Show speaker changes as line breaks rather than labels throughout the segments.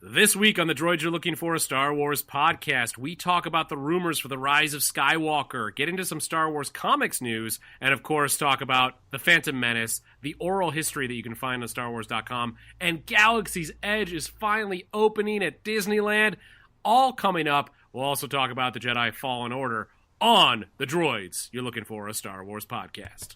This week on the Droids You're Looking For, a Star Wars podcast, we talk about the rumors for the rise of Skywalker, get into some Star Wars comics news, and of course talk about the Phantom Menace, the oral history that you can find on StarWars.com, and Galaxy's Edge is finally opening at Disneyland. All coming up. We'll also talk about the Jedi Fallen Order on the Droids You're Looking For, a Star Wars podcast.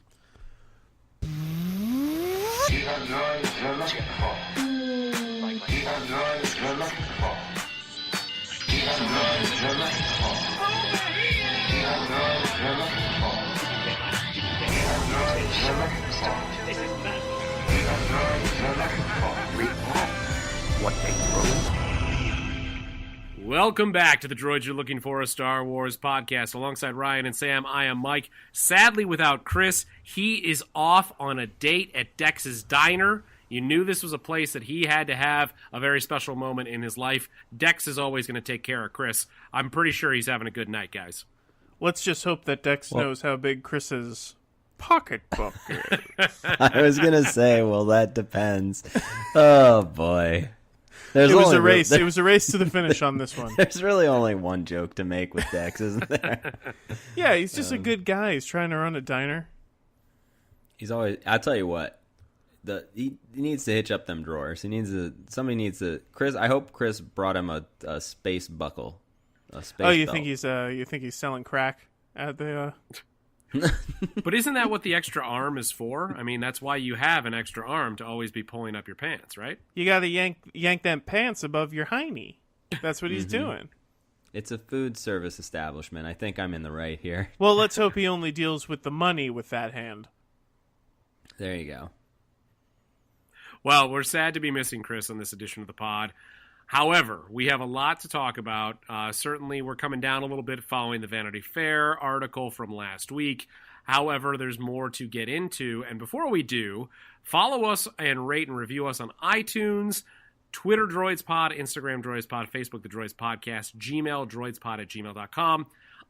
Welcome back to the Droids You're Looking For, a Star Wars podcast. Alongside Ryan and Sam, I am Mike. Sadly, without Chris, he is off on a date at Dex's Diner. You knew this was a place that he had to have a very special moment in his life. Dex is always going to take care of Chris. I'm pretty sure he's having a good night, guys.
Let's just hope that Dex knows how big Chris's pocketbook is.
I was going to say, well, that depends. Oh, boy.
It was a race. It was a race to the finish on this one.
There's really only one joke to make with Dex, isn't there?
Yeah, he's just a good guy. He's trying to run a diner.
He's always... I'll tell you what. He needs to hitch up them drawers. Somebody needs to... Chris, I hope Chris brought him a space buckle. A space
you
belt.
think he's selling crack at the...
But isn't that what the extra arm is for? I mean, that's why you have an extra arm, to always be pulling up your pants, right?
You gotta yank them pants above your hiney. That's what he's doing.
It's a food service establishment. I think I'm in the right here.
Well, let's hope he only deals with the money with that hand.
There you go.
Well, we're sad to be missing Chris on this edition of the pod. However, we have a lot to talk about. Certainly, we're coming down a little bit following the Vanity Fair article from last week. However, there's more to get into. And before we do, follow us and rate and review us on iTunes, Twitter DroidsPod, Instagram DroidsPod, Facebook The Droids Podcast, Gmail droidspod@gmail.com.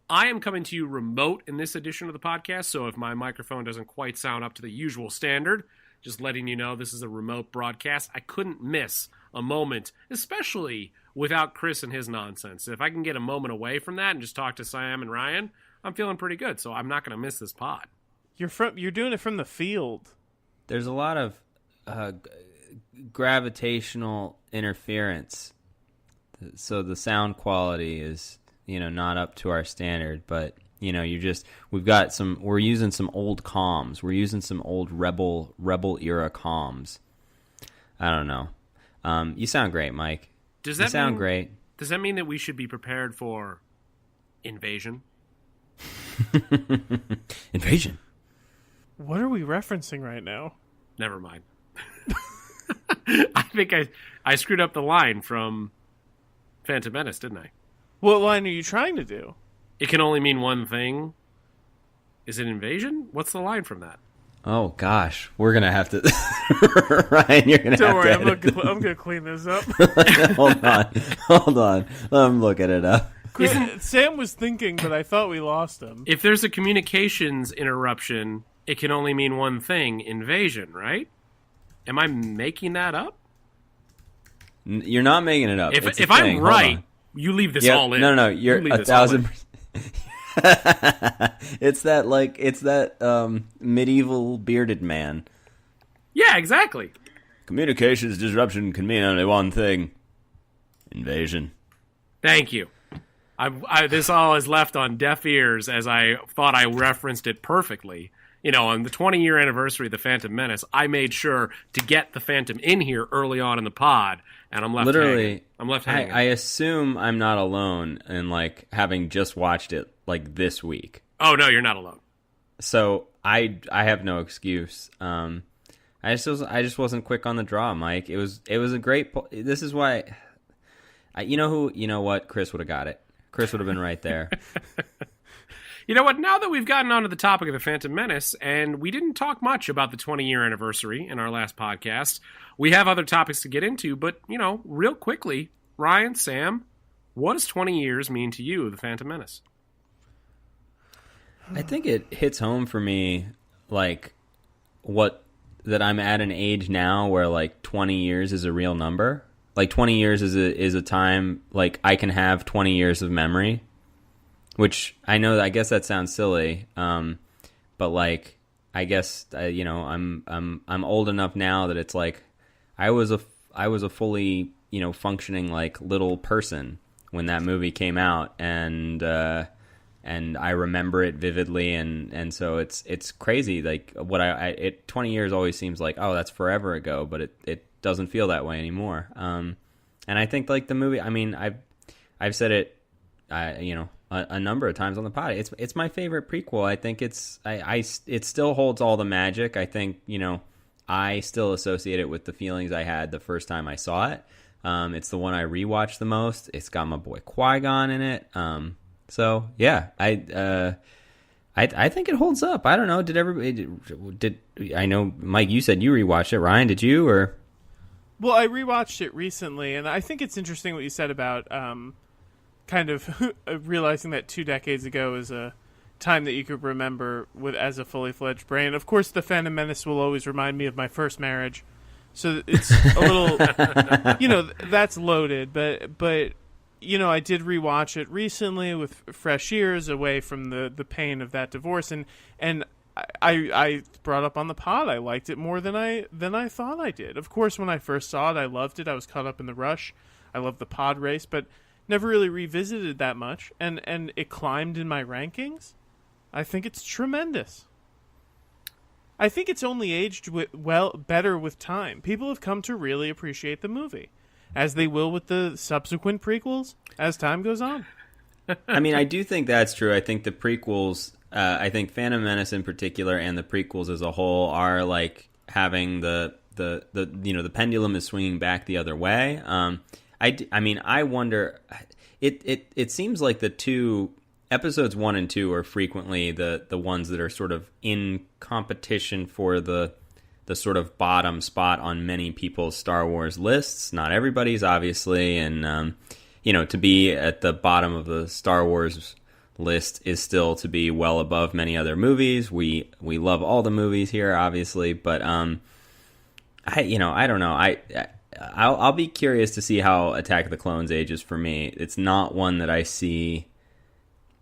I am coming to you remote in this edition of the podcast, so if my microphone doesn't quite sound up to the usual standard, just letting you know this is a remote broadcast. I couldn't miss a moment, especially without Chris and his nonsense. If I can get a moment away from that and just talk to Sam and Ryan, I'm feeling pretty good, so I'm not going to miss this pod.
You're doing it from the field.
There's a lot of gravitational interference, so the sound quality is, not up to our standard, but... we're using some old comms. We're using some old rebel era comms. I don't know. You sound great, Mike.
Does that
sound great?
Does that mean that we should be prepared for invasion?
Invasion.
What are we referencing right now?
Never mind. I think I screwed up the line from Phantom Menace, didn't I?
What line are you trying to do?
It can only mean one thing. Is it invasion? What's the line from that?
Oh, gosh. We're going to have to... Ryan, you're going to have to...
Don't worry, I'm going to clean this up.
Hold on. I'm looking it up.
Sam was thinking, but I thought we lost him.
If there's a communications interruption, it can only mean one thing, invasion, right? Am I making that up?
You're not making it up.
If I'm right, you leave this all in.
No, you're 1,000%. It's that medieval bearded man.
Yeah, exactly.
Communications disruption can mean only one thing: invasion.
Thank you. This all is left on deaf ears, as I thought I referenced it perfectly. On the 20-year anniversary of the Phantom Menace, I made sure to get the Phantom in here early on in the pod, and I'm left hanging. I'm left hanging.
I assume I'm not alone in having just watched it this week.
Oh no, you're not alone.
So I have no excuse. I just wasn't quick on the draw, Mike. It was a great. This is why. You know what? Chris would have got it. Chris would have been right there.
You know what? Now that we've gotten onto the topic of the Phantom Menace, and we didn't talk much about the 20-year anniversary in our last podcast, we have other topics to get into, but, real quickly, Ryan, Sam, what does 20 years mean to you of the Phantom Menace?
I think it hits home for me, that I'm at an age now where 20 years is a real number. like 20 years is a time, like I can have 20 years of memory, which I guess that sounds silly, but like I guess I'm old enough now that it's like I was a fully functioning like little person when that movie came out, and I remember it vividly, and so it's crazy. Like 20 years always seems like, oh, that's forever ago, but it doesn't feel that way anymore. And I think like the movie, I mean, I've said it, a number of times on the pod. It's my favorite prequel. I think it still holds all the magic. I think I still associate it with the feelings I had the first time I saw it. It's the one I rewatched the most. It's got my boy Qui-Gon in it. So yeah, I think it holds up. I don't know. Did I know, Mike, you said you rewatched it. Ryan, did you, or?
Well, I rewatched it recently, and I think it's interesting what you said about kind of realizing that 2 decades ago is a time that you could remember as a fully fledged brain. Of course, the Phantom Menace will always remind me of my first marriage, so it's a little, that's loaded. But I did rewatch it recently with fresh ears, away from the pain of that divorce, and I brought up on the pod, I liked it more than I thought I did. Of course, when I first saw it, I loved it. I was caught up in the rush. I loved the pod race, but never really revisited that much. And it climbed in my rankings. I think it's tremendous. I think it's only aged better with time. People have come to really appreciate the movie, as they will with the subsequent prequels as time goes on.
I mean, I do think that's true. I think the prequels, I think Phantom Menace in particular, and the prequels as a whole, are like having the pendulum is swinging back the other way. I mean, I wonder. It seems like the two episodes 1 and 2 are frequently the ones that are sort of in competition for the sort of bottom spot on many people's Star Wars lists. Not everybody's, obviously, and to be at the bottom of the Star Wars list is still to be well above many other movies. We love all the movies here, obviously, but I don't know. I'll be curious to see how Attack of the Clones ages for me. It's not one that I see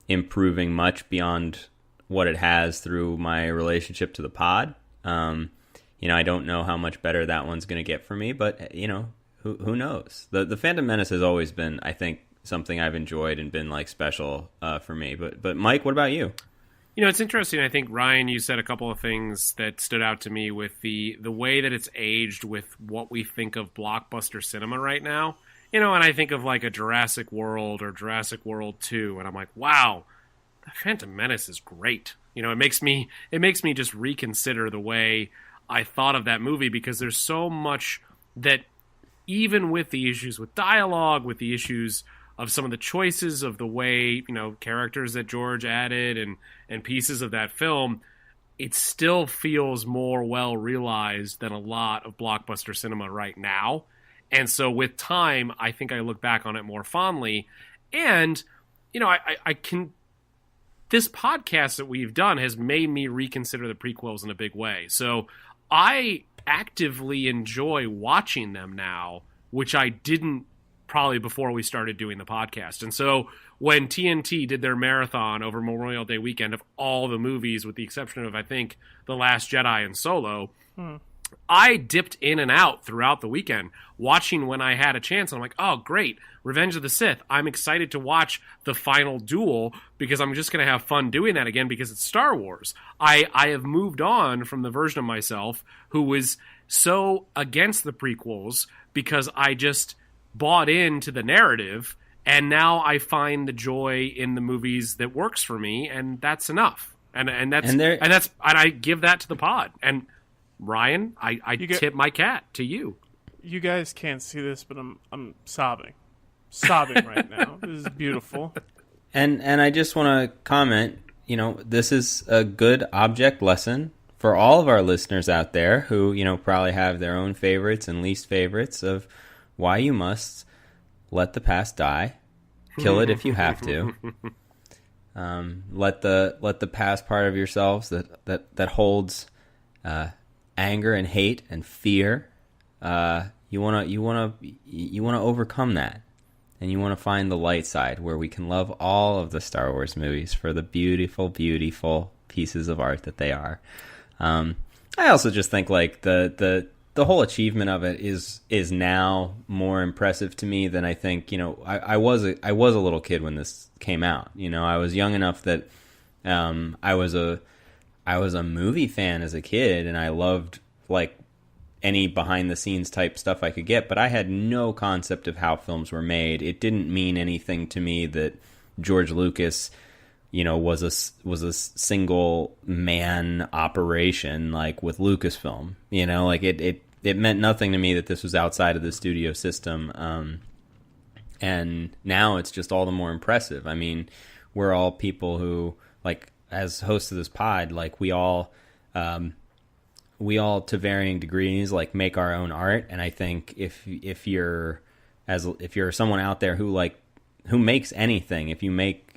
improving much beyond what it has through my relationship to the pod. I don't know how much better that one's going to get for me, but who knows? The Phantom Menace has always been, I think, something I've enjoyed and been like special for me. But Mike, what about you?
It's interesting. I think, Ryan, you said a couple of things that stood out to me with the way that it's aged with what we think of blockbuster cinema right now. And I think of like a Jurassic World or Jurassic World 2, and I'm like, wow, the Phantom Menace is great. It makes me just reconsider the way I thought of that movie, because there's so much that, even with the issues with dialogue, with the issues of some of the choices of the way, characters that George added and pieces of that film, it still feels more well realized than a lot of blockbuster cinema right now. And so with time, I think I look back on it more fondly. And, I can, this podcast that we've done has made me reconsider the prequels in a big way. So I actively enjoy watching them now, which I didn't probably before we started doing the podcast. And so when TNT did their marathon over Memorial Day weekend of all the movies, with the exception of, I think, The Last Jedi and Solo, I dipped in and out throughout the weekend, watching when I had a chance. And I'm like, oh, great, Revenge of the Sith. I'm excited to watch the final duel, because I'm just going to have fun doing that again, because it's Star Wars. I have moved on from the version of myself who was so against the prequels, because I just bought into the narrative, and now I find the joy in the movies that works for me, and that's enough. And I give that to the pod. And Ryan, I tip my cat to you.
You guys can't see this, but I'm sobbing right now. This is beautiful.
And I just want to comment, this is a good object lesson for all of our listeners out there who, probably have their own favorites and least favorites of why you must let the past die, kill it if you have to. Let the past part of yourselves that holds anger and hate and fear, You want to overcome that. And you want to find the light side where we can love all of the Star Wars movies for the beautiful, beautiful pieces of art that they are. I also just think like the whole achievement of it is now more impressive to me than I think. I was a little kid when this came out. I was young enough that I was a movie fan as a kid, and I loved like any behind the scenes type stuff I could get, but I had no concept of how films were made. It didn't mean anything to me that George Lucas, was a single man operation like with Lucasfilm. Like it meant nothing to me that this was outside of the studio system. And now it's just all the more impressive. I mean, we're all people who, like, as hosts of this pod, like we all to varying degrees like make our own art. And I think if you're someone out there who makes anything, if you make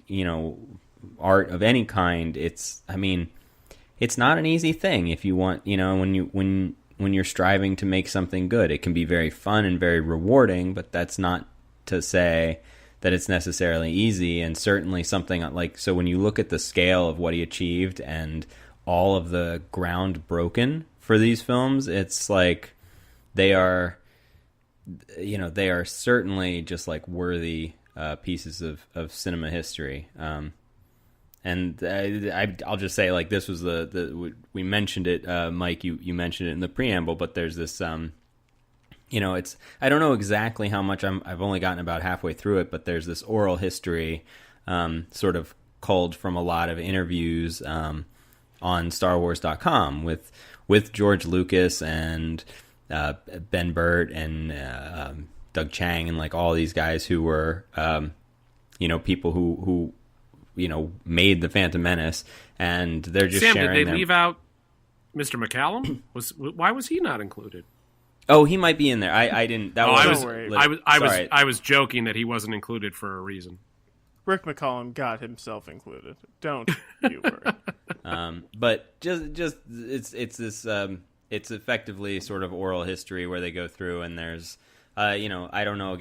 art of any kind, it's not an easy thing. If you want, when you're striving to make something good, it can be very fun and very rewarding, but that's not to say that it's necessarily easy. And certainly something like, so when you look at the scale of what he achieved and all of the ground broken for these films, it's like they are certainly just like worthy pieces of cinema history. And I'll just say, like, this was we mentioned it, Mike, you mentioned it in the preamble, but there's this, it's, I don't know exactly how much I've only gotten about halfway through it, but there's this oral history, sort of culled from a lot of interviews, on StarWars.com with George Lucas and Ben Burt and Doug Chang and like all these guys who were people who made the Phantom Menace, and they're just
Sam,
sharing.
Did they leave out Mr. McCallum? Why was he not included?
Oh, he might be in there. I didn't. That
I was joking that he wasn't included for a reason.
Rick McCallum got himself included. Don't you worry.
But just it's this it's effectively sort of oral history where they go through, and there's I don't know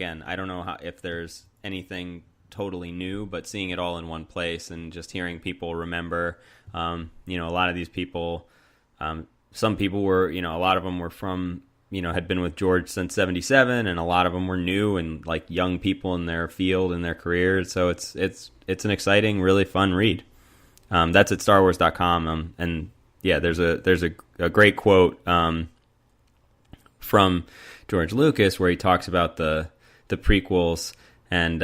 if there's anything totally new, but seeing it all in one place and just hearing people remember, a lot of these people, some people were, a lot of them were from, had been with George since 77, and a lot of them were new and like young people in their field and their careers. So it's an exciting, really fun read. That's at StarWars.com. And yeah, there's a great quote from George Lucas where he talks about the prequels, and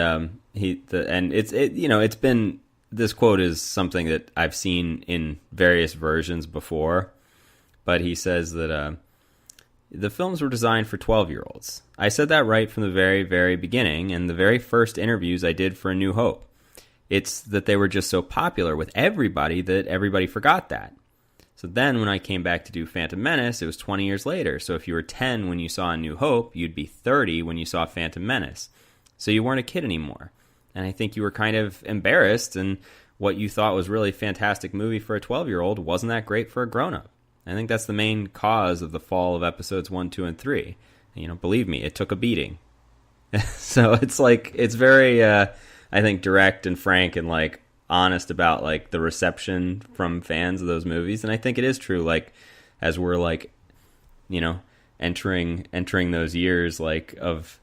it's been, this quote is something that I've seen in various versions before, but he says that the films were designed for 12-year-olds. I said that right from the very, very beginning, and the very first interviews I did for A New Hope. It's that they were just so popular with everybody that everybody forgot that. So then when I came back to do Phantom Menace, it was 20 years later. So if you were 10 when you saw A New Hope, you'd be 30 when you saw Phantom Menace. So you weren't a kid anymore. And I think you were kind of embarrassed, and what you thought was really fantastic movie for a 12-year-old wasn't that great for a grown-up. I think that's the main cause of the fall of episodes 1, 2, and 3. Believe me, it took a beating. So it's like, it's very, I think, direct and frank and like honest about like the reception from fans of those movies. And I think it is true, like, as we're like, entering those years like of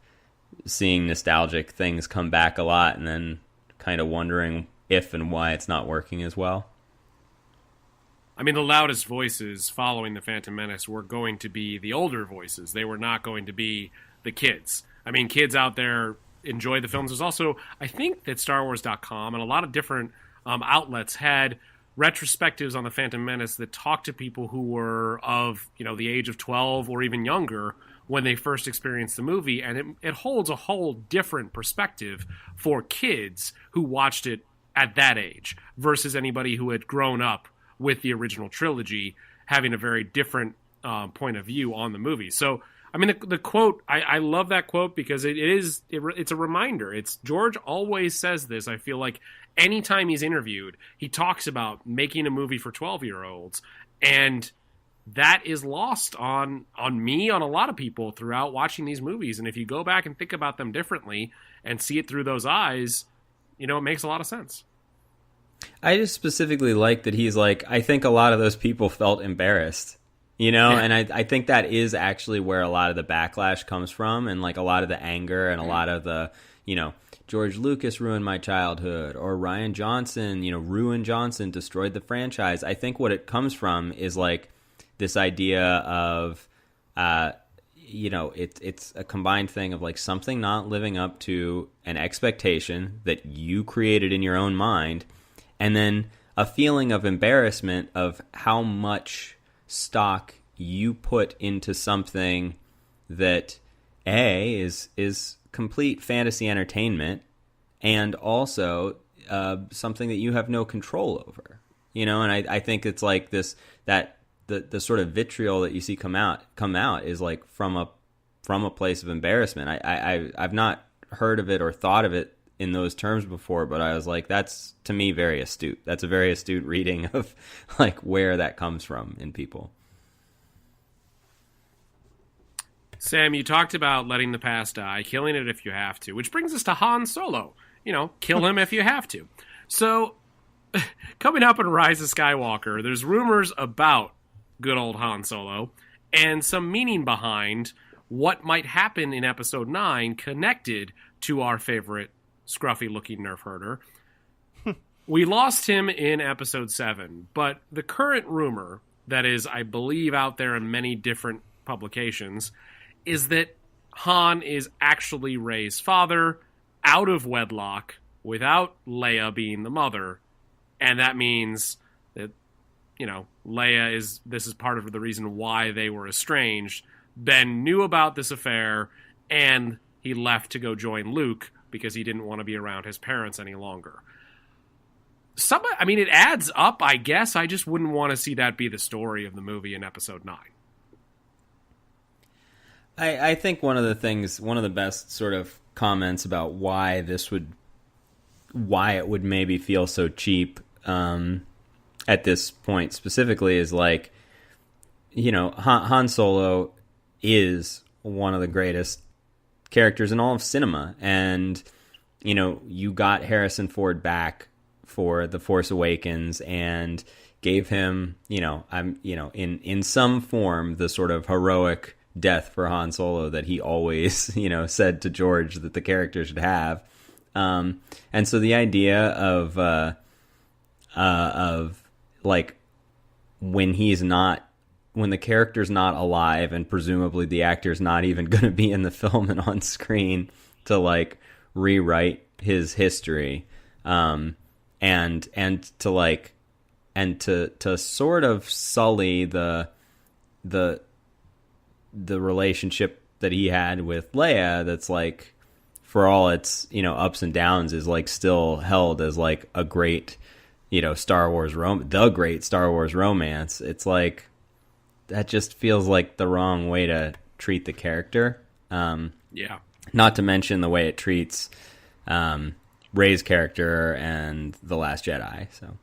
seeing nostalgic things come back a lot, and then kind of wondering if and why it's not working as well.
I mean, the loudest voices following the Phantom Menace were going to be the older voices. They were not going to be the kids. I mean, kids out there enjoy the films. There's also, I think that StarWars.com and a lot of different outlets had retrospectives on the Phantom Menace that talked to people who were of, the age of 12 or even younger when they first experienced the movie. And it holds a whole different perspective for kids who watched it at that age versus anybody who had grown up with the original trilogy, having a very different point of view on the movie. So, I mean, the quote, I love that quote because it's a reminder. It's George always says this. I feel like anytime he's interviewed, he talks about making a movie for 12-year-olds, and that is lost on me, on a lot of people throughout watching these movies. And if you go back and think about them differently and see it through those eyes, it makes a lot of sense.
I just specifically like that he's like, I think a lot of those people felt embarrassed,
Yeah.
and I think that is actually where a lot of the backlash comes from, and like a lot of the anger and a lot of the, George Lucas ruined my childhood, or Rian Johnson, ruined Johnson, destroyed the franchise. I think what it comes from is like this idea of, it's a combined thing of like something not living up to an expectation that you created in your own mind, and then a feeling of embarrassment of how much stock you put into something that is complete fantasy entertainment, and also something that you have no control over. And I think it's like this, that the sort of vitriol that you see come out is like from a place of embarrassment. I've not heard of it or thought of it in those terms before, but I was like, that's to me very astute. That's a very astute reading of like where that comes from in people.
Sam, you talked about letting the past die, killing it if you have to, which brings us to Han Solo. Kill him if you have to. So, coming up in Rise of Skywalker, there's rumors about good old Han Solo and some meaning behind what might happen in Episode 9 connected to our favorite scruffy-looking nerf herder. We lost him in Episode 7, but the current rumor that is, I believe, out there in many different publications is that Han is actually Rey's father, out of wedlock, without Leia being the mother, and that means that, Leia this is part of the reason why they were estranged. Ben knew about this affair, and he left to go join Luke because he didn't want to be around his parents any longer. It adds up, I guess. I just wouldn't want to see that be the story of the movie in Episode 9.
I think one of the best sort of comments about why it would maybe feel so cheap at this point specifically is like, Han Solo is one of the greatest characters in all of cinema, and you got Harrison Ford back for The Force Awakens and gave him in some form the sort of heroic death for Han Solo that he always said to George that the character should have, and so the idea of like when the character's not alive and presumably the actor's not even going to be in the film and on screen to like rewrite his history, and to sort of sully the relationship that he had with Leia, that's like, for all its ups and downs, is like still held as like a great the great Star Wars romance. It's like that just feels like the wrong way to treat the character.
Yeah.
Not to mention the way it treats Rey's character and The Last Jedi. So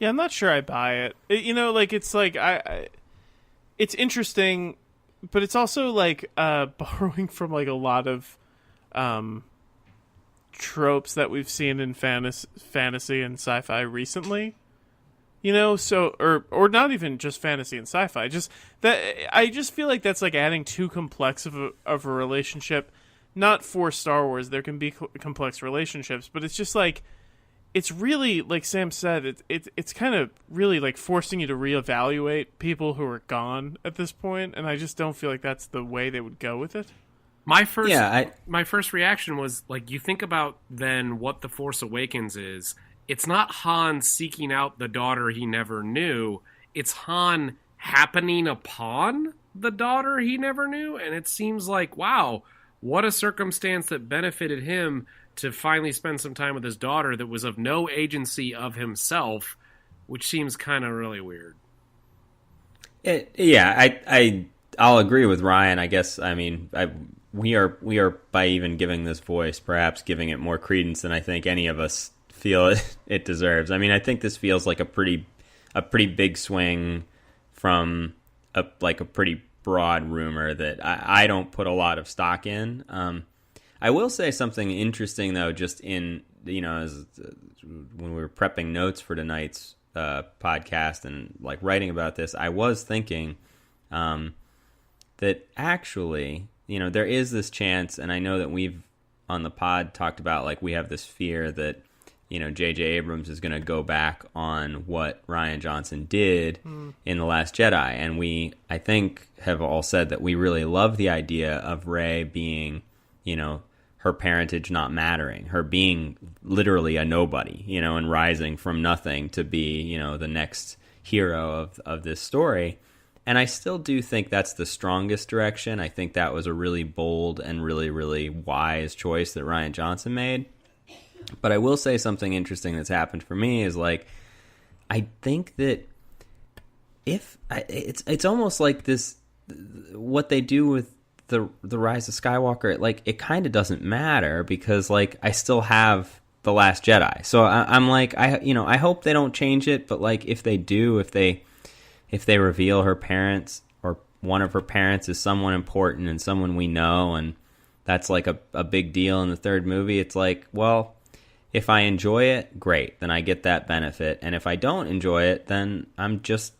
yeah, I'm not sure I buy it. It's like it's interesting, but it's also like borrowing from like a lot of tropes that we've seen in fantasy and sci-fi recently. Or not even just fantasy and sci-fi. Just that I just feel like that's like adding too complex of a relationship. Not for Star Wars, there can be complex relationships, but it's just like, it's really, like Sam said, it's kind of really like forcing you to reevaluate people who are gone at this point, and I just don't feel like that's the way they would go with it.
My first reaction was like, you think about then what The Force Awakens is. It's not Han seeking out the daughter he never knew. It's Han happening upon the daughter he never knew, and it seems like, wow, what a circumstance that benefited him to finally spend some time with his daughter that was of no agency of himself, which seems kind of really weird.
I'll agree with Ryan. I guess, we are by even giving this voice, perhaps giving it more credence than I think any of us feel it deserves. I think this feels like a pretty big swing from a pretty broad rumor that I don't put a lot of stock in. I will say something interesting though, just in as when we were prepping notes for tonight's podcast and like writing about this, I was thinking that actually, there is this chance, and I know that we've on the pod talked about like we have this fear that J.J. Abrams is going to go back on what Rian Johnson did in The Last Jedi. And we, I think, have all said that we really love the idea of Rey being, her parentage not mattering, her being literally a nobody, and rising from nothing to be, the next hero of this story. And I still do think that's the strongest direction. I think that was a really bold and really, really wise choice that Rian Johnson made. But I will say something interesting that's happened for me is like, I think that it's almost like this, what they do with the Rise of Skywalker, like it kind of doesn't matter because like I still have The Last Jedi. So I'm like, I hope they don't change it, but like if they do, if they reveal her parents or one of her parents is someone important and someone we know, and that's like a big deal in the third movie, it's like, well, if I enjoy it, great, then I get that benefit. And if I don't enjoy it, then I'm just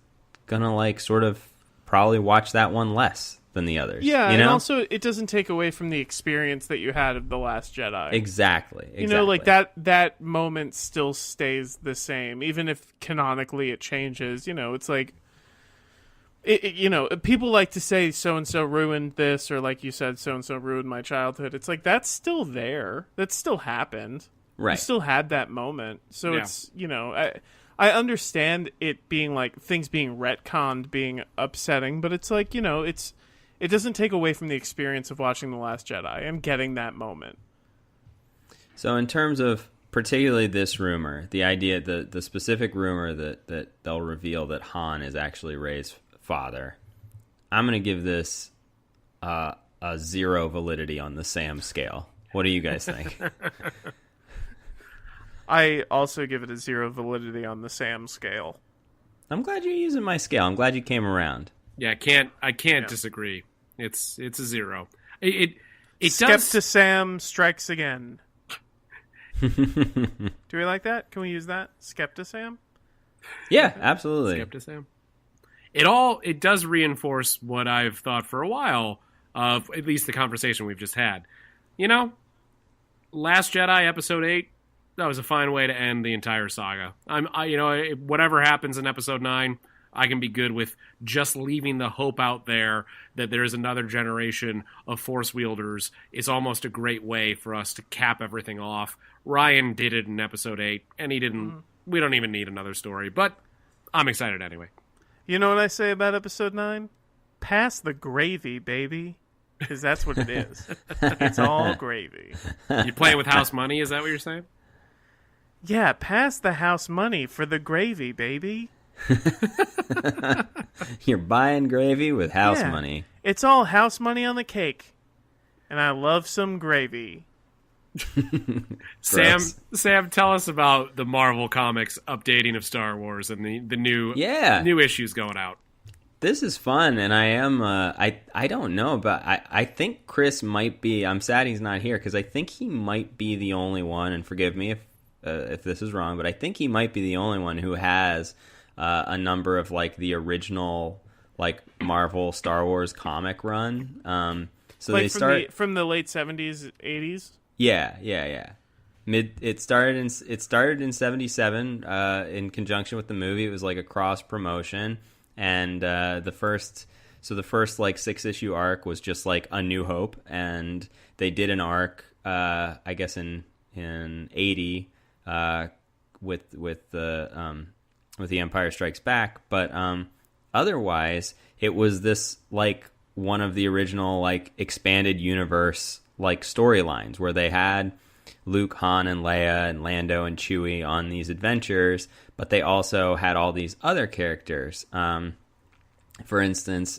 gonna like sort of probably watch that one less than the others.
Yeah, and also it doesn't take away from the experience that you had of The Last Jedi.
Exactly.
Like that moment still stays the same, even if canonically it changes. It's like, people like to say so-and-so ruined this, or like you said, so-and-so ruined my childhood. It's like, that's still there. That still happened.
Right.
You still had that moment. So
yeah.
It's, I understand it being like things being retconned being upsetting, but it's like, it doesn't take away from the experience of watching The Last Jedi and getting that moment.
So in terms of particularly this rumor, the idea, the specific rumor that they'll reveal that Han is actually Rey's father, I'm going to give this a 0 validity on the Sam scale. What do you guys think?
I also give it a 0 validity on the Sam scale.
I'm glad you're using my scale. I'm glad you came around.
Yeah, I can't disagree. It's a 0. It
Skepta Sam strikes again. Do we like that? Can we use that? Skepta Sam?
Yeah, absolutely.
Skepta Sam. It does reinforce what I've thought for a while of at least the conversation we've just had. Last Jedi Episode 8, that was a fine way to end the entire saga. Whatever happens in Episode 9, I can be good with just leaving the hope out there that there is another generation of Force wielders. It's almost a great way for us to cap everything off. Ryan did it in Episode 8, and he didn't. Mm-hmm. We don't even need another story, but I'm excited anyway.
You know what I say about Episode 9? Pass the gravy, baby. Because that's what it is. It's all gravy.
You playing with house money? Is that what you're saying?
Yeah, pass the house money for the gravy, baby.
You're buying gravy with house money.
It's all house money on the cake. And I love some gravy.
Sam, tell us about the Marvel Comics updating of Star Wars and the new issues going out.
This is fun, and I am. I don't know, but I think Chris might be. I'm sad he's not here because I think he might be the only one. And forgive me if this is wrong, but I think he might be the only one who has a number of like the original like Marvel Star Wars comic run. So
like
they start
from the late 70s, 80s.
Yeah. It started in 77 in conjunction with the movie. It was like a cross promotion, and the first like 6-issue arc was just like A New Hope, and they did an arc I guess in 80 with the Empire Strikes Back, but otherwise it was this like one of the original like expanded universe like storylines where they had Luke, Han, and Leia, and Lando and Chewie on these adventures, but they also had all these other characters. For instance,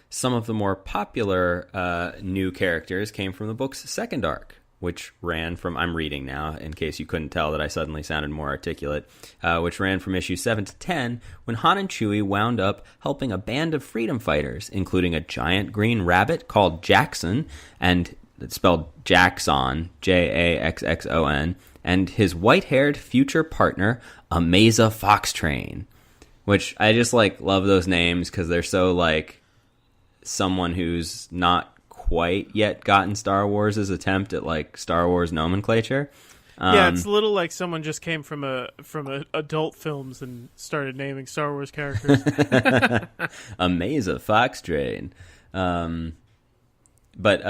some of the more popular new characters came from the book's second arc. which ran from, I'm reading now in case you couldn't tell that I suddenly sounded more articulate, which ran from issue 7 to 10, when Han and Chewie wound up helping a band of freedom fighters, including a giant green rabbit called Jackson, and it's spelled Jaxxon, Jaxxon, and his white-haired future partner, Ameza Foxtrain, which I just, like, love those names because they're so, like, someone who's not quite yet gotten Star Wars' attempt at, like, Star Wars nomenclature.
Yeah, it's a little like someone just came from adult films and started naming Star Wars characters.
Ameza Foxtrain. But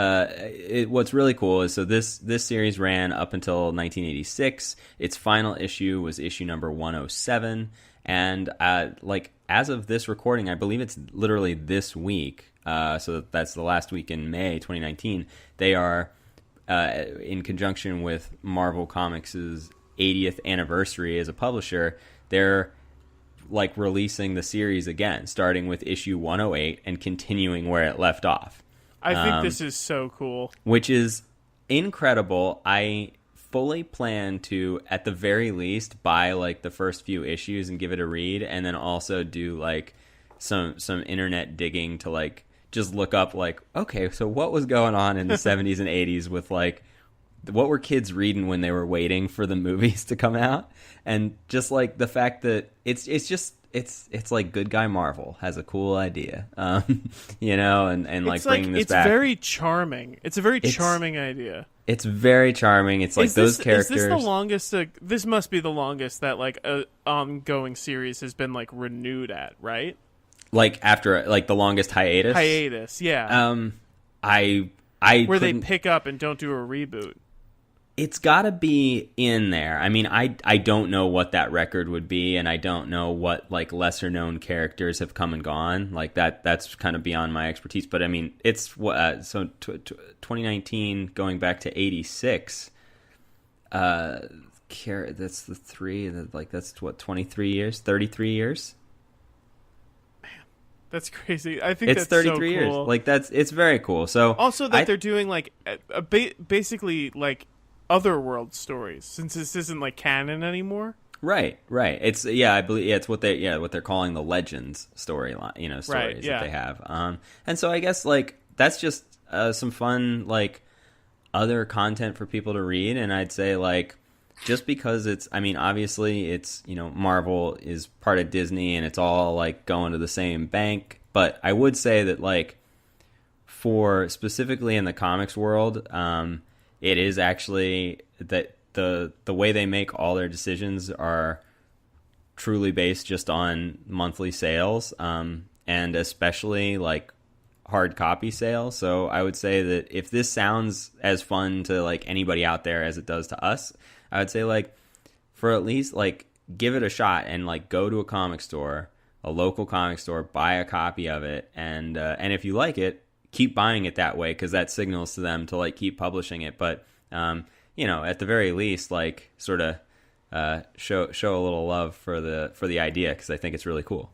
what's really cool is, so this series ran up until 1986. Its final issue was issue number 107, and like as of this recording, I believe it's literally this week. So that's the last week in May 2019. They are in conjunction with Marvel Comics' 80th anniversary as a publisher. They're like releasing the series again, starting with issue 108 and continuing where it left off.
I think this is so cool.
Which is incredible. I fully plan to, at the very least, buy like the first few issues and give it a read, and then also do like some internet digging to like just look up like, okay, so what was going on in the 70s and 80s with like, what were kids reading when they were waiting for the movies to come out? And just like the fact that it's like Good Guy Marvel has a cool idea, you know, and like bringing this back.
It's very charming. It's a very charming idea.
It's very charming. It's like those characters.
Is this the longest? This must be the longest that like a ongoing series has been like renewed at, right?
Like after like the longest hiatus.
Hiatus, yeah.
I
where they pick up and don't do a reboot.
It's got to be in there. I mean, I don't know what that record would be, and I don't know what like lesser known characters have come and gone. Like that's kind of beyond my expertise. But I mean, it's 2019 going back to 86. That's the three. Like that's what 23 years, 33 years.
Man, that's crazy. I think
it's
that's
33
so cool.
years. Like it's very cool. So
also that they're doing like basically like otherworld stories, since this isn't like canon anymore.
Right. It's I believe it's what they're calling the Legends storyline, you know, stories that they have. And so I guess like that's just some fun like other content for people to read, and I'd say like just because it's, I mean, obviously it's, you know, Marvel is part of Disney and it's all like going to the same bank, but I would say that like for specifically in the comics world, it is actually that the way they make all their decisions are truly based just on monthly sales, and especially like hard copy sales. So I would say that if this sounds as fun to like anybody out there as it does to us, I would say like for at least like give it a shot and like go to a comic store, a local comic store, buy a copy of it, and if you like it, keep buying it that way, because that signals to them to like keep publishing it. But you know, at the very least, like sort of show a little love for the idea, because I think it's really cool.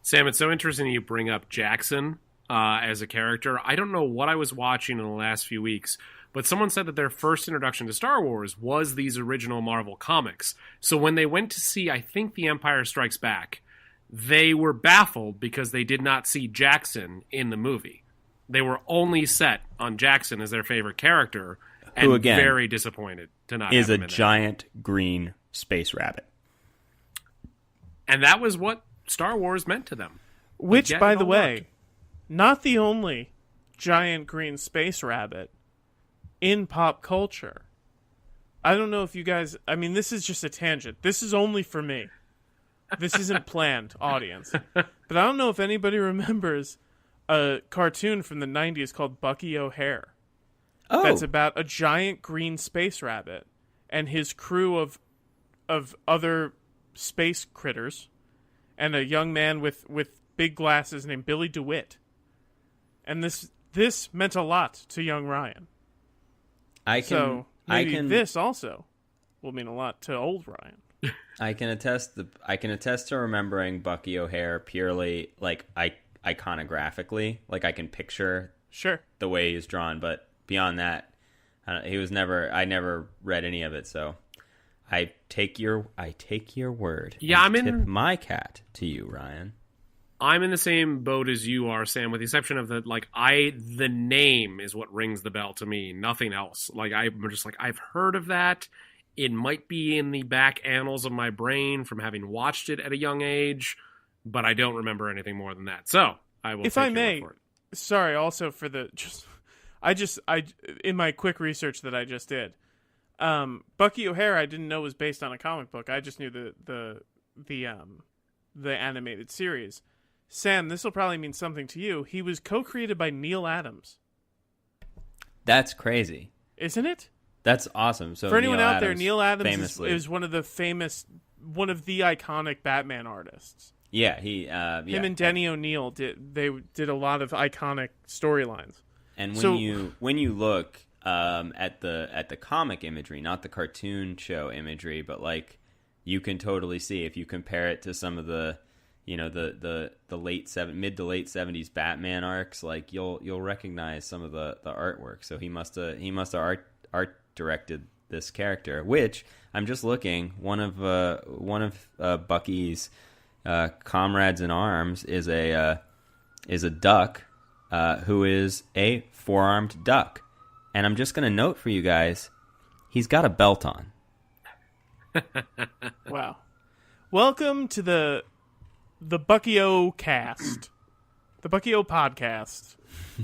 Sam, it's so interesting you bring up Jackson as a character. I don't know what I was watching in the last few weeks, but someone said that their first introduction to Star Wars was these original Marvel comics. So when they went to see, I think, The Empire Strikes Back, they were baffled because they did not see Jackson in the movie. They were only set on Jackson as their favorite character, and
who, again,
very disappointed to not
is
have him
a
in
giant green space rabbit.
And that was what Star Wars meant to them.
Which, by the way, not the only giant green space rabbit in pop culture. I don't know if you guys... I mean, this is just a tangent. This is only for me. This isn't planned, audience. But I don't know if anybody remembers a cartoon from the 90s called Bucky O'Hare.
Oh.
That's about a giant green space rabbit and his crew of other space critters, and a young man with big glasses named Billy DeWitt. And this meant a lot to young Ryan. This also will mean a lot to old Ryan.
I can attest to remembering Bucky O'Hare purely like iconographically. Like I can picture
sure
the way he's drawn, but beyond that, He was never. I never read any of it, so I take your word.
Yeah,
and tip my cat to you, Ryan.
I'm in the same boat as you are, Sam, with the exception of the name is what rings the bell to me, nothing else. Like, I'm just like, I've heard of that. It might be in the back annals of my brain from having watched it at a young age, but I don't remember anything more than that. So I will.
If I may, sorry. Also for the I in my quick research that I just did, Bucky O'Hare I didn't know was based on a comic book. I just knew the animated series. Sam, this will probably mean something to you. He was co-created by Neil Adams.
That's crazy,
isn't it?
That's awesome. So
for anyone
Neil
out
Adams,
there, Neil Adams
famously,
is one of the iconic Batman artists.
Yeah,
him and Denny O'Neil did a lot of iconic storylines.
And when you look at the comic imagery, not the cartoon show imagery, but like you can totally see if you compare it to some of the the mid to late 70s Batman arcs, like you'll recognize some of the artwork. So he must have art directed this character, which I'm just looking. One of Bucky's comrades in arms is a duck, who is a four-armed duck, and I'm just gonna note for you guys, he's got a belt on.
Wow! Welcome to the Bucky-O cast, the Bucky-O podcast,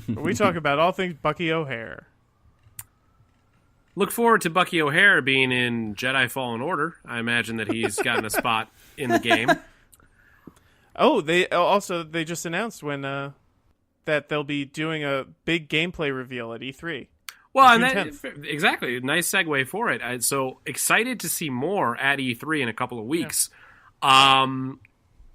where we talk about all things Bucky O'Hare.
Look forward to Bucky O'Hare being in Jedi Fallen Order. I imagine that he's gotten a spot in the game.
Oh, they just announced that they'll be doing a big gameplay reveal at E3.
Well, and exactly, nice segue for it. So excited to see more at E3 in a couple of weeks. Yeah.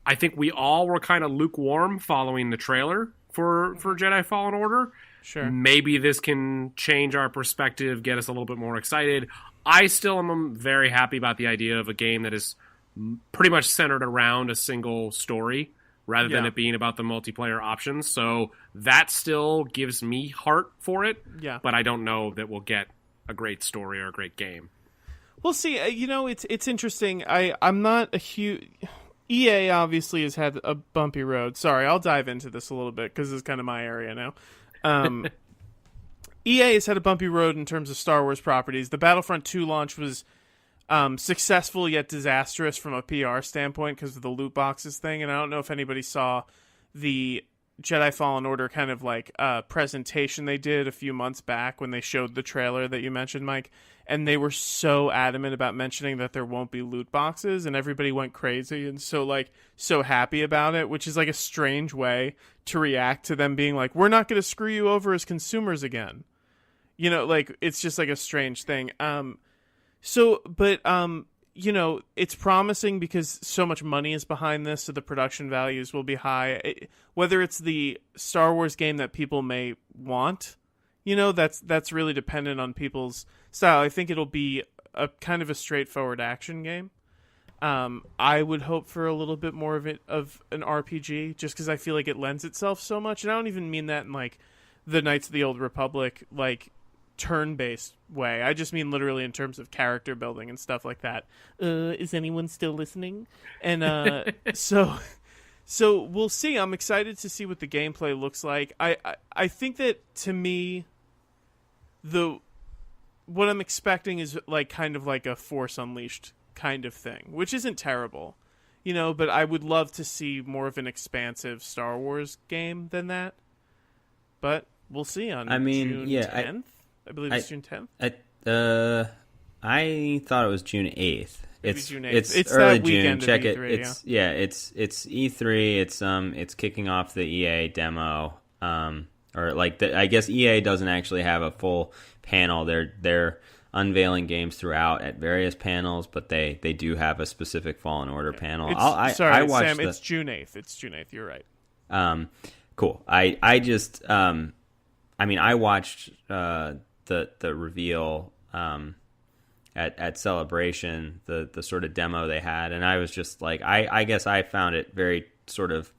I think we all were kind of lukewarm following the trailer for Jedi Fallen Order.
Sure.
Maybe this can change our perspective, get us a little bit more excited. I still am very happy about the idea of a game that is pretty much centered around a single story rather than it being about the multiplayer options. So that still gives me heart for it.
Yeah.
But I don't know that we'll get a great story or a great game.
We'll see. It's interesting. I'm not a huge... EA obviously has had a bumpy road. Sorry, I'll dive into this a little bit because it's kind of my area now. EA has had a bumpy road in terms of Star Wars properties. The Battlefront 2 launch was successful yet disastrous from a PR standpoint because of the loot boxes thing. And I don't know if anybody saw the Jedi Fallen Order kind of like presentation they did a few months back when they showed the trailer that you mentioned, Mike. And they were so adamant about mentioning that there won't be loot boxes, and everybody went crazy and so happy about it, which is like a strange way to react to them being like, we're not going to screw you over as consumers again. It's just like a strange thing. It's promising because so much money is behind this, so the production values will be high. Whether it's the Star Wars game that people may want, that's really dependent on people's style. I think it'll be a kind of a straightforward action game. I would hope for a little bit more of an RPG, just because I feel like it lends itself so much. And I don't even mean that in like the Knights of the Old Republic, like turn-based way. I just mean literally in terms of character building and stuff like that. Is anyone still listening? And so we'll see. I'm excited to see what the gameplay looks like. I think that, to me, what I'm expecting is like kind of like a Force Unleashed kind of thing, which isn't terrible, but I would love to see more of an expansive Star Wars game than that. But we'll see on June 10th. I believe it's June 10th.
I thought it was June 8th. It's
June 8th.
It's
early
that June. Check
E3,
it. It's E3. It's kicking off the EA demo. I guess EA doesn't actually have a full panel. They're unveiling games throughout at various panels, but they do have a specific Fallen Order panel.
Sam, it's June 8th. It's June 8th. You're right.
Cool. I just I watched the reveal at Celebration, the sort of demo they had, and I was just like, I guess I found it very sort of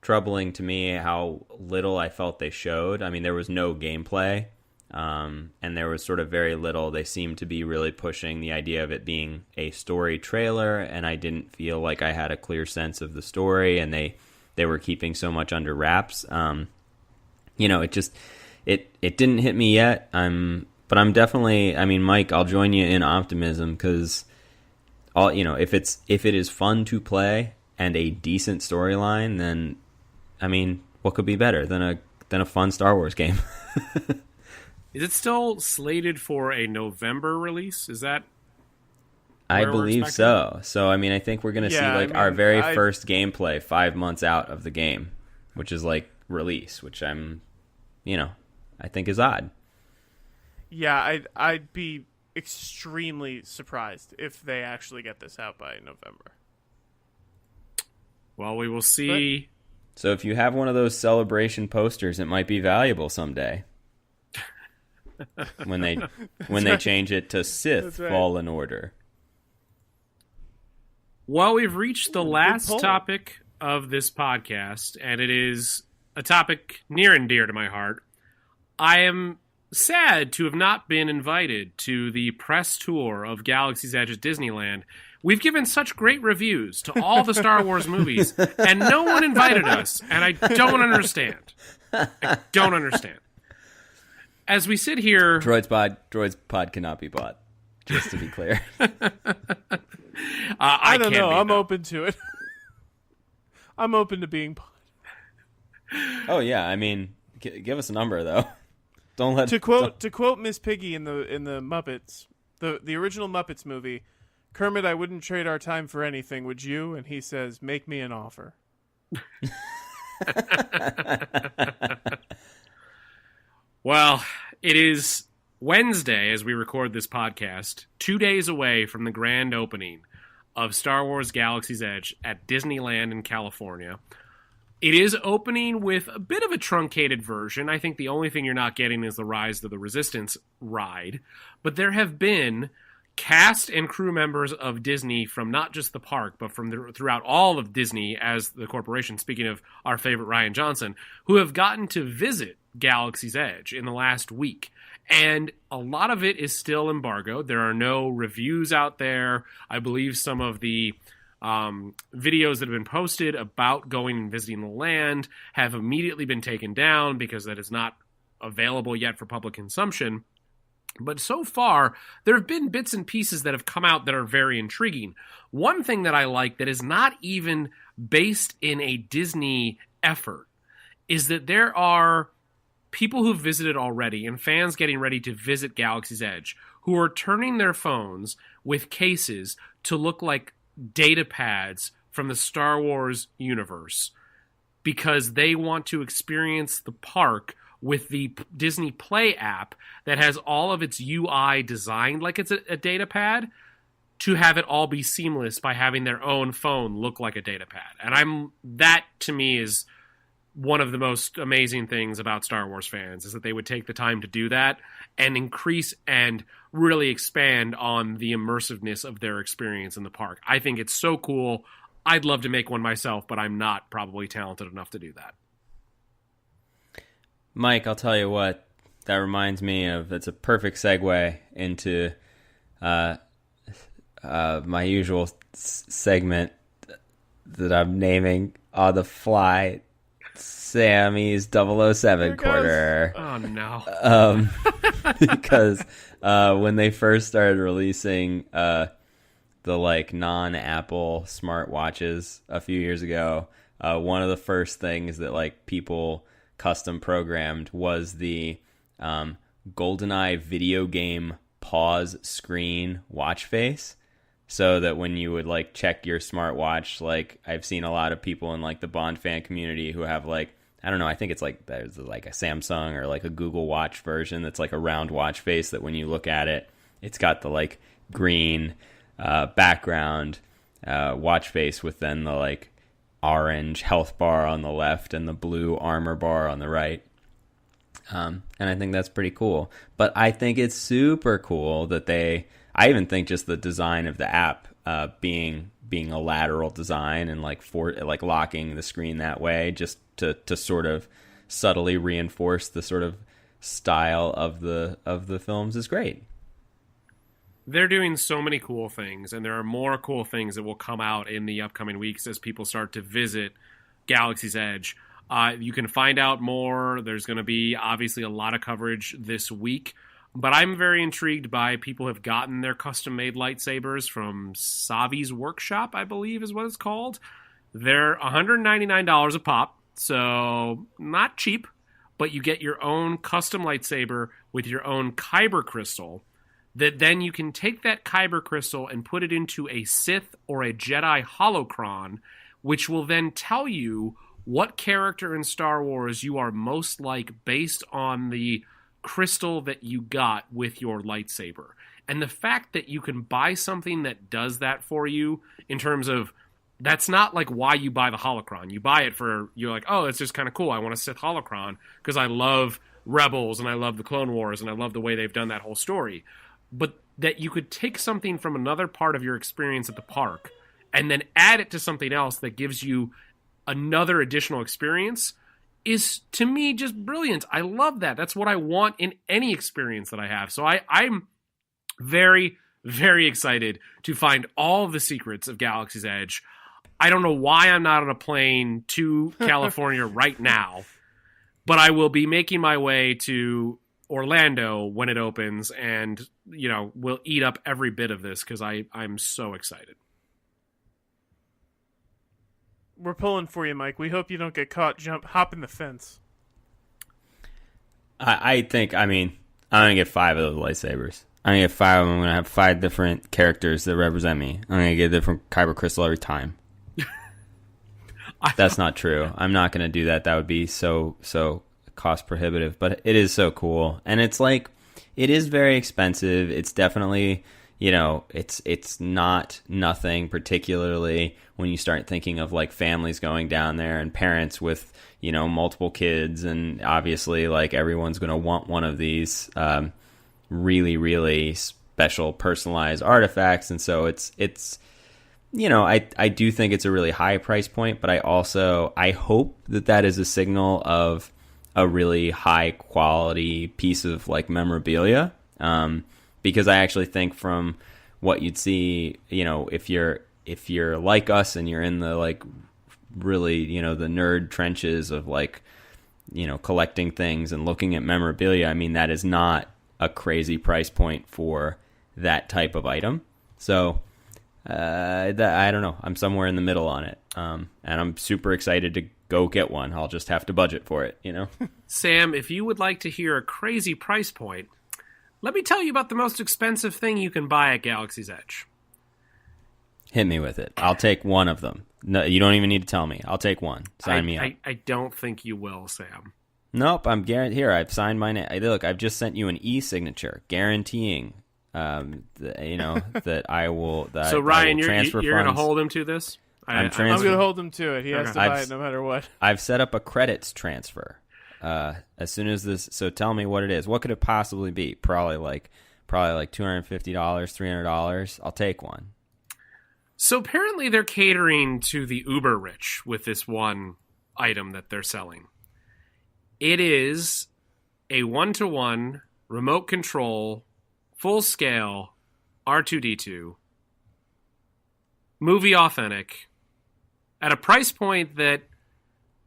troubling to me how little I felt they showed. I mean, there was no gameplay. And there was sort of very little. They seemed to be really pushing the idea of it being a story trailer, and I didn't feel like I had a clear sense of the story, and they were keeping so much under wraps. It didn't hit me yet. But I'm definitely, I mean, Mike, I'll join you in optimism, because if it is fun to play and a decent storyline, then I mean, what could be better than a fun Star Wars game?
Is it still slated for a November release? Is that?
I believe so. So, I mean, I think we're going to see our very first gameplay 5 months out of the game, which is like release, which I think is odd.
Yeah, I'd be extremely surprised if they actually get this out by November.
Well, we will see.
So if you have one of those celebration posters, it might be valuable someday. when they change it to Sith Fallen Order.
Well, we've reached the last topic of this podcast, and it is a topic near and dear to my heart. I am sad to have not been invited to the press tour of Galaxy's Edge at Disneyland. We've given such great reviews to all the Star Wars movies, and no one invited us, and I don't understand. I don't understand. As we sit here...
Droid's pod cannot be bought, just to be clear.
I don't know. I'm open to it. I'm open to being bought.
Oh, yeah. I mean, give us a number, though. Don't let...
To quote Miss Piggy in the Muppets, the original Muppets movie, Kermit, I wouldn't trade our time for anything, would you? And he says, make me an offer.
Well, it is Wednesday as we record this podcast, 2 days away from the grand opening of Star Wars Galaxy's Edge at Disneyland in California. It is opening with a bit of a truncated version. I think the only thing you're not getting is the Rise of the Resistance ride. But there have been cast and crew members of Disney from not just the park, but from throughout all of Disney as the corporation, speaking of our favorite Rian Johnson, who have gotten to visit Galaxy's Edge in the last week. And a lot of it is still embargoed. There are no reviews out there. I believe some of the videos that have been posted about going and visiting the land have immediately been taken down because that is not available yet for public consumption. But so far, there have been bits and pieces that have come out that are very intriguing. One thing that I like that is not even based in a Disney effort is that there are people who've visited already and fans getting ready to visit Galaxy's Edge who are turning their phones with cases to look like data pads from the Star Wars universe because they want to experience the park with the Disney Play app that has all of its UI designed like it's a data pad to have it all be seamless by having their own phone look like a data pad. And that to me is one of the most amazing things about Star Wars fans is that they would take the time to do that and increase and really expand on the immersiveness of their experience in the park. I think it's so cool. I'd love to make one myself, but I'm not probably talented enough to do that.
Mike, I'll tell you what, that reminds me of, it's a perfect segue into my usual segment that I'm naming on the fly, Sammy's 007 corner.
Oh, no.
Because when they first started releasing the non-Apple smartwatches a few years ago, one of the first things that people custom programmed was the GoldenEye video game pause screen watch face, so that when you would check your smartwatch, I've seen a lot of people in the Bond fan community who have I don't know, I think it's there's a Samsung or a Google Watch version that's a round watch face that when you look at it, it's got the green background watch face with then the orange health bar on the left and the blue armor bar on the right. And I think that's pretty cool. But I think it's super cool that I even think just the design of the app being a lateral design and locking the screen that way just to sort of subtly reinforce the sort of style of the films is great.
They're doing so many cool things, and there are more cool things that will come out in the upcoming weeks as people start to visit Galaxy's Edge. You can find out more. There's going to be obviously a lot of coverage this week, but I'm very intrigued by people have gotten their custom-made lightsabers from Savi's Workshop, I believe is what it's called. They're $199 a pop, so not cheap, but you get your own custom lightsaber with your own kyber crystal that then you can take that kyber crystal and put it into a Sith or a Jedi holocron, which will then tell you what character in Star Wars you are most like based on the crystal that you got with your lightsaber. And the fact that you can buy something that does that for you in terms of that's not like why you buy the holocron. You buy it for, you're like, oh, it's just kind of cool. I want a Sith holocron because I love Rebels and I love the Clone Wars and I love the way they've done that whole story. But that you could take something from another part of your experience at the park and then add it to something else that gives you another additional experience is, to me, just brilliant. I love that. That's what I want in any experience that I have. So I'm very, very excited to find all the secrets of Galaxy's Edge. I don't know why I'm not on a plane to California right now, but I will be making my way to Orlando when it opens, and we'll eat up every bit of this because I'm so excited.
We're pulling for you, Mike. We hope you don't get caught hopping the fence.
I think, I'm going to get 5 of those lightsabers. I'm going to get 5 of them. I'm going to have 5 different characters that represent me. I'm going to get a different kyber crystal every time. That's not true. I'm not going to do that. That would be so cost prohibitive, but it is so cool. And it's like, it is very expensive. It's definitely, it's not nothing, particularly when you start thinking of like families going down there and parents with, multiple kids. And obviously like everyone's going to want one of these really, really special personalized artifacts. And so it's I do think it's a really high price point, but I hope that is a signal of a really high quality piece of like memorabilia. Because I actually think from what you'd see, if you're like us and you're in the like really, the nerd trenches of like, collecting things and looking at memorabilia, that is not a crazy price point for that type of item. So I don't know. I'm somewhere in the middle on it. And I'm super excited to go get one. I'll just have to budget for it,
Sam, if you would like to hear a crazy price point, let me tell you about the most expensive thing you can buy at Galaxy's Edge.
Hit me with it. I'll take one of them. No, you don't even need to tell me. I'll take one. Sign me up.
I don't think you will, Sam.
Nope, I'm guaranteed. Here, I've signed my name. Look, I've just sent you an e-signature guaranteeing, that I will. That
so Ryan,
you're
going to hold him to this.
I'm going to hold him to it. He has to buy it no matter what.
I've set up a credits transfer. As soon as this, so tell me what it is. What could it possibly be? Probably like $250, $300. I'll take one.
So apparently they're catering to the uber rich with this one item that they're selling. It is a 1-to-1 remote control, full scale R2-D2, movie authentic, at a price point that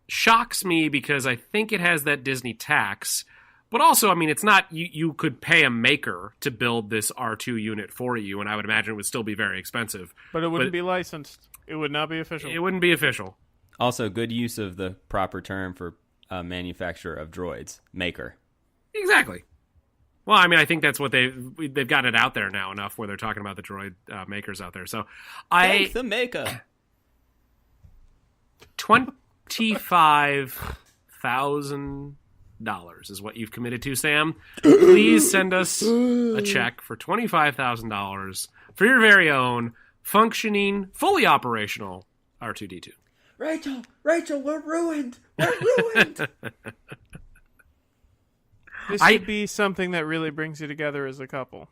shocks me because I think it has that Disney tax. But also, it's not, you could pay a maker to build this R2 unit for you, and I would imagine it would still be very expensive.
But it wouldn't be licensed. It would not be official.
It wouldn't be official.
Also, good use of the proper term for manufacturer of droids, maker.
Exactly. Well, I think that's what they've got it out there now enough where they're talking about the droid makers out there. So
Thank the maker.
$25,000 is what you've committed to, Sam. Please send us a check for $25,000 for your very own functioning, fully operational R2-D2.
Rachel, we're ruined. We're ruined.
This should be something that really brings you together as a couple.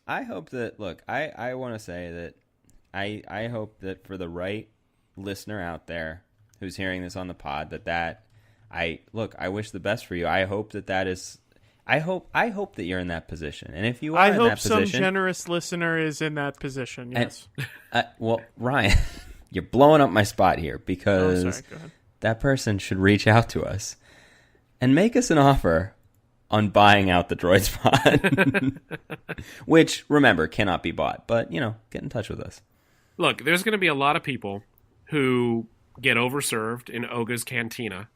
I hope that, look, I want to say that I hope that for the right listener out there who's hearing this on the pod, I wish the best for you. I hope that is I hope that you're in that position. And if you are
I
in
hope
that position,
some generous listener is in that position. Yes.
Well, Ryan, you're blowing up my spot here because
Go ahead.
that person should reach out to us and make us an offer on buying out the Droids Pod, which, remember, cannot be bought. But, get in touch with us.
Look, there's going to be a lot of people who get overserved in Oga's Cantina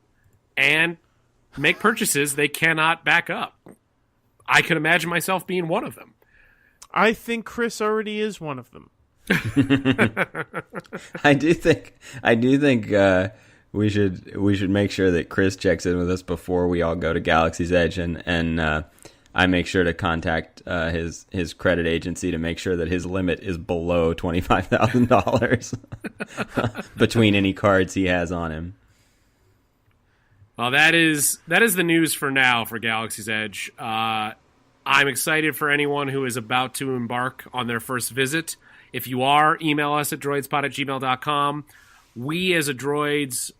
and make purchases they cannot back up. I can imagine myself being one of them.
I think Chris already is one of them.
I do think we should make sure that Chris checks in with us before we all go to Galaxy's Edge, and I make sure to contact his credit agency to make sure that his limit is below $25,000 between any cards he has on him.
Well, that is the news for now for Galaxy's Edge. I'm excited for anyone who is about to embark on their first visit. If you are, email us at droidspot@gmail.com. We as a Droids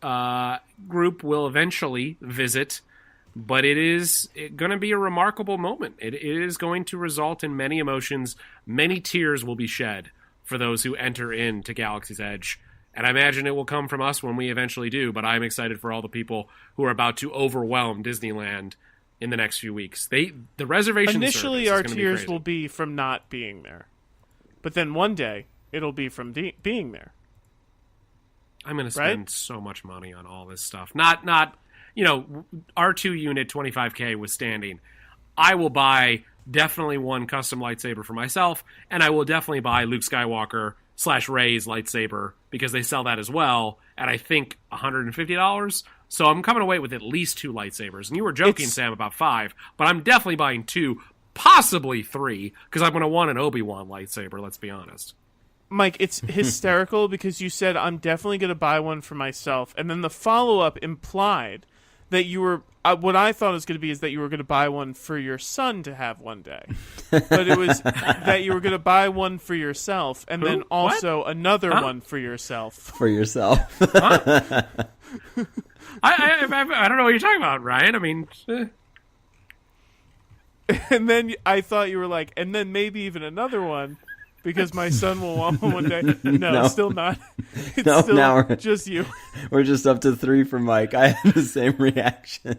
group will eventually visit, but it is going to be a remarkable moment. It is going to result in many emotions. Many tears will be shed for those who enter into Galaxy's Edge. And I imagine it will come from us when we eventually do, but I'm excited for all the people who are about to overwhelm Disneyland in the next few weeks. The reservation
Initially,
service
our
is gonna
tears
be crazy.
will be from not being there. But then one day, it'll be from being there.
I'm going to spend so much money on all this stuff. Not R2 unit 25K withstanding. I will buy definitely one custom lightsaber for myself, and I will definitely buy Luke Skywalker / Rey's lightsaber because they sell that as well at, I think, $150. So I'm coming away with at least 2 lightsabers. And you were joking, Sam, about 5, but I'm definitely buying 2, possibly 3, because I'm going to want an Obi-Wan lightsaber, let's be honest.
Mike, it's hysterical because you said, I'm definitely going to buy one for myself. And then the follow-up implied that you were... what I thought it was going to be is that you were going to buy one for your son to have one day. But it was that you were going to buy one for yourself and then also another one for yourself.
For yourself.
I don't know what you're talking about, Ryan. I mean...
And then I thought you were like, and then maybe even another one because my son will want one day. No, still not. It's still
now
just you.
We're just up to 3 for Mike. I had the same reaction.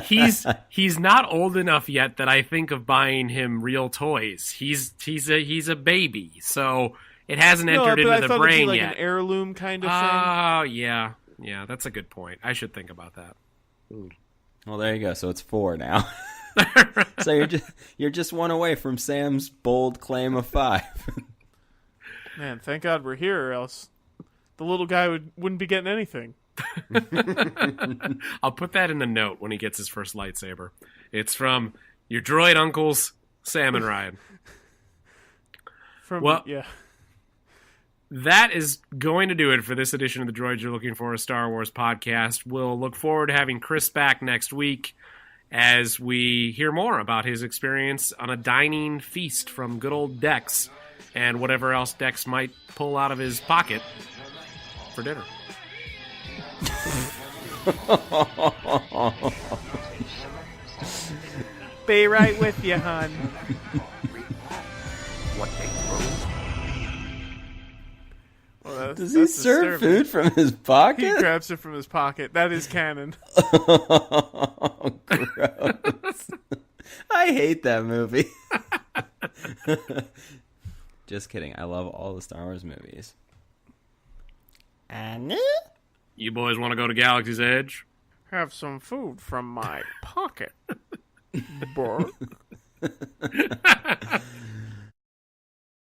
He's not old enough yet that I think of buying him real toys. He's a baby, so it hasn't entered into the brain
like
yet.
An heirloom kind of thing.
Oh yeah, that's a good point. I should think about that.
Well, there you go. So it's 4 now. So you're just one away from Sam's bold claim of 5.
Man, thank God we're here, or else the little guy wouldn't be getting anything.
I'll put that in the note when he gets his first lightsaber. It's from your droid uncles, Sam and Ryan. That is going to do it for this edition of the Droids You're Looking For, a Star Wars podcast. We'll look forward to having Chris back next week as we hear more about his experience on a dining feast from good old Dex and whatever else Dex might pull out of his pocket for dinner.
Be right with you, hon. Well,
Does he serve food from his pocket?
He grabs it from his pocket. That is canon.
Oh, gross. I hate that movie. Just kidding. I love all the Star Wars movies.
You boys want to go to Galaxy's Edge?
Have some food from my pocket. Bork.